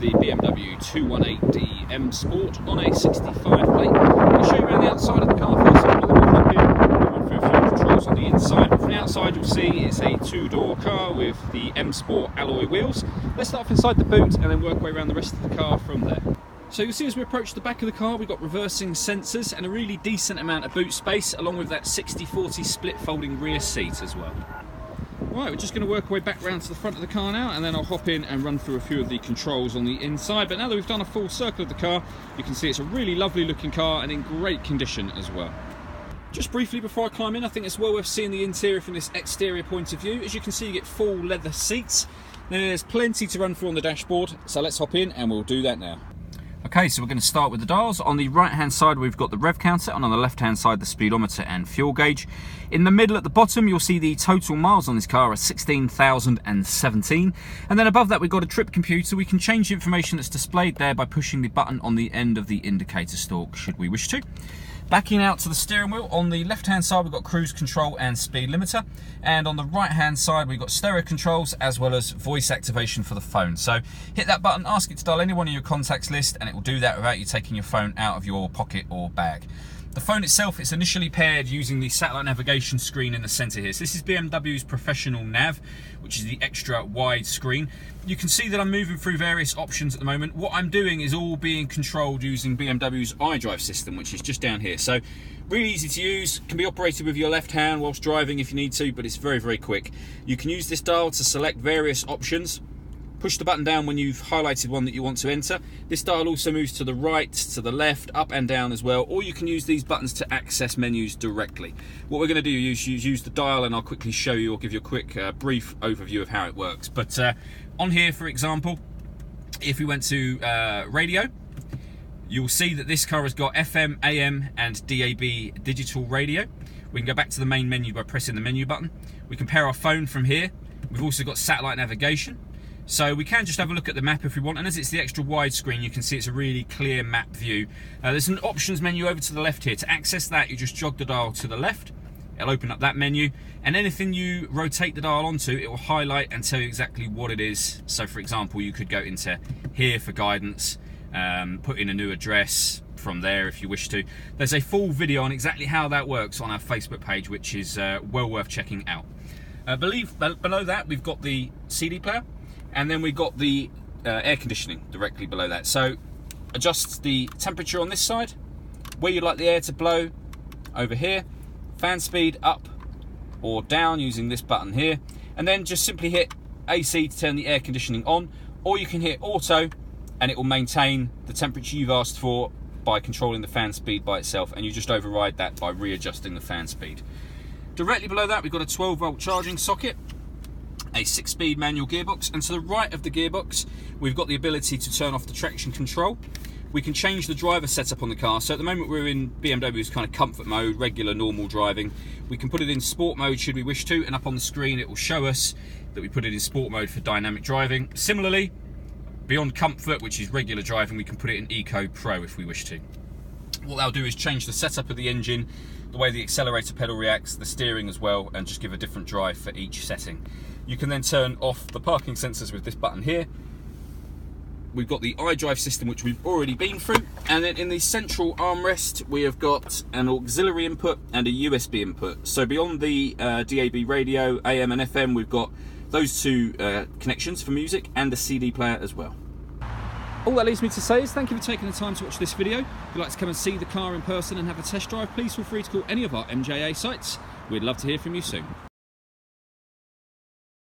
the BMW 218D M Sport on a 65 plate. I'll show you around the outside of the car first, and then we'll hop in and run through a few controls on the inside. But from the outside you'll see it's a two-door car with the M Sport alloy wheels. Let's start off inside the boot and then work our way around the rest of the car from there. So you'll see as we approach the back of the car we've got reversing sensors and a really decent amount of boot space, along with that 60/40 split folding rear seat as well. Right, we're just going to work our way back round to the front of the car now, and then I'll hop in and run through a few of the controls on the inside. But now that we've done a full circle of the car, you can see it's a really lovely looking car and in great condition as well. Just briefly before I climb in, I think it's well worth seeing the interior from this exterior point of view. As you can see, you get full leather seats. Then there's plenty to run through on the dashboard, so let's hop in and we'll do that now. Okay, so we're going to start with the dials. On the right hand side we've got the rev counter, and on the left hand side the speedometer and fuel gauge. In the middle at the bottom you'll see the total miles on this car are 16,017, and then above that we've got a trip computer. We can change the information that's displayed there by pushing the button on the end of the indicator stalk should we wish to. Backing out to the steering wheel, on the left hand side we've got cruise control and speed limiter, and on the right hand side we've got stereo controls as well as voice activation for the phone. So hit that button, ask it to dial anyone in your contacts list, and it will do that without you taking your phone out of your pocket or bag. The phone itself is initially paired using the satellite navigation screen in the centre here. So this is BMW's professional nav, which is the extra wide screen. You can see that I'm moving through various options at the moment. What I'm doing is all being controlled using BMW's iDrive system, which is just down here. So really easy to use, can be operated with your left hand whilst driving if you need to, but it's very, very quick. You can use this dial to select various options. Push the button down when you've highlighted one that you want to enter. This dial also moves to the right, to the left, up and down as well, or you can use these buttons to access menus directly. What we're going to do is use the dial, and I'll quickly show you or give you a quick brief overview of how it works. But on here, for example, if we went to radio, you'll see that this car has got FM, AM and DAB digital radio. We can go back to the main menu by pressing the menu button. We can pair our phone from here. We've also got satellite navigation. So we can just have a look at the map if we want, and as it's the extra wide screen you can see it's a really clear map view. There's an options menu over to the left here. To access that you just jog the dial to the left, it'll open up that menu, and anything you rotate the dial onto it will highlight and tell you exactly what it is. So for example you could go into here for guidance, put in a new address from there if you wish to. There's a full video on exactly how that works on our Facebook page, which is well worth checking out. Below that we've got the CD player, and then we've got the air conditioning directly below that. So adjust the temperature on this side, where you'd like the air to blow over here, fan speed up or down using this button here, and then just simply hit AC to turn the air conditioning on, or you can hit auto and it will maintain the temperature you've asked for by controlling the fan speed by itself, and you just override that by readjusting the fan speed. Directly below that we've got a 12-volt charging socket, a 6-speed manual gearbox, and to the right of the gearbox we've got the ability to turn off the traction control. We can change the driver setup on the car. So at the moment we're in BMW's kind of comfort mode, regular normal driving. We can put it in sport mode should we wish to, and up on the screen it will show us that we put it in sport mode for dynamic driving. Similarly, beyond comfort, which is regular driving, we can put it in Eco Pro if we wish to. What that'll do is change the setup of the engine, the way the accelerator pedal reacts, the steering as well, and just give a different drive for each setting. You can then turn off the parking sensors with this button here. We've got the iDrive system, which we've already been through, and then in the central armrest we have got an auxiliary input and a USB input. So beyond the DAB radio, AM and FM, we've got those two connections for music and a CD player as well. All that leaves me to say is thank you for taking the time to watch this video. If you'd like to come and see the car in person and have a test drive, please feel free to call any of our MJA sites. We'd love to hear from you soon.